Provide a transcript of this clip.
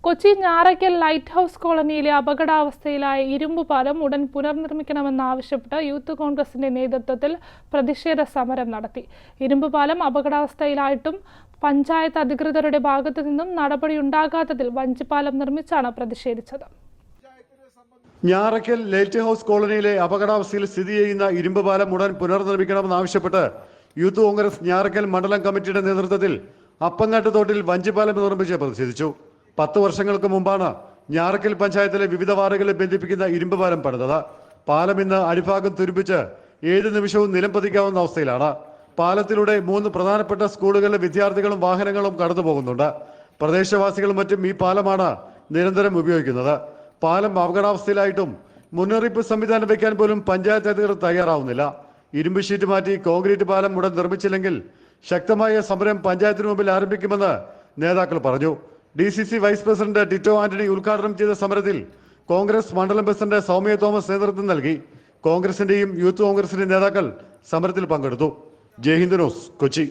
Kochi Njarakkal light house കോളനിയിലെ അപകടാവസ്ഥയിലായ ഇരുമ്പ് പാലം ഉടൻ പുനർനിർമ്മിക്കണമെന്നാവശ്യപ്പെട്ട് യൂത്ത് കോൺഗ്രസിന്റെ നേതൃത്വത്തിൽ പ്രതിഷേധ സമരം നടത്തി. ഇരുമ്പ് പാലം അപകടാവസ്ഥയിലായിട്ടും പഞ്ചായത്ത് അധികൃതരുടെ ഭാഗത്തു നിന്നും നടപടിയുണ്ടാകാത്തതിൽ വഞ്ചിപ്പാലം നിർമ്മിച്ചാണ് പ്രതിഷേധിച്ചത്. ഞാറയ്ക്കൽ ലൈറ്റ് ഹൗസ് കോളനിയിലെ അപകടാവസ്ഥയിൽ സ്ഥിതി ചെയ്യുന്ന ഇരുമ്പ് പാലം ഉടൻ പുനർനിർമ്മിക്കണമെന്നാവശ്യപ്പെട്ട് യൂത്ത് കോൺഗ്രസ് ഞാറയ്ക്കൽ മണ്ഡലം കമ്മിറ്റിയുടെ നേതൃത്വത്തിൽ അപ്പങ്ങാട്ട് തോട്ടിൽ വഞ്ചിപ്പാലം നിർമ്മിച്ച് പ്രതിഷേധിച്ചു. 10 വർഷങ്ങൾക്ക് മുമ്പാണ് ഞാറയ്ക്കൽ പഞ്ചായത്തിലെ വിവിധ വാർഡുകളെ ബന്ധിപ്പിക്കുന്ന ഇരുമ്പ് പാലം പണിതത്. പാലം ഇന്ന് അടിഭാഗം തുരുമ്പിച്ച് ഏത് നിമിഷവും നിലം പതിക്കാവുന്ന അവസ്ഥയിലാണ്. പാലത്തിലൂടെ 3 പ്രധാനപ്പെട്ട സ്കൂളുകളിലെ വിദ്യാർത്ഥികളും വാഹനങ്ങളും കടന്നു പോകുന്നുണ്ട്. പ്രദേശവാസികളും മറ്റും ഈ പാലമാണ് നിരന്തരം ഉപയോഗിക്കുന്നത്. പാലം അപകടാവസ്ഥയിലായിട്ടും മുന്നറിയിപ്പ് സംവിധാനം വയ്ക്കാൻ പോലും പഞ്ചായത്ത് അധികൃതർ തയ്യാറാവുന്നില്ല. ഇരുമ്പ് ഷീറ്റ് മാറ്റി കോൺക്രീറ്റ് പാലം ഉടൻ നിർമ്മിച്ചില്ലെങ്കിൽ ശക്തമായ സമരം പഞ്ചായത്തിന് മുമ്പിൽ ആരംഭിക്കുമെന്ന് നേതാക്കൾ പറഞ്ഞു. DCC vice president Tito Antony ഉദ്ഘാടനം ചെയ്ത സമരത്തിൽ കോൺഗ്രസ് മണ്ഡലം പ്രസിഡന്റ് സൗമ്യ തോമസ് നേതൃത്വം നൽകി. കോൺഗ്രസിന്റെയും യൂത്ത് കോൺഗ്രസിന്റെയും നേതാക്കൾ സമരത്തിൽ പങ്കെടുത്തു. ജയ് ഹിന്ദ് ന്യൂസ്, കൊച്ചി.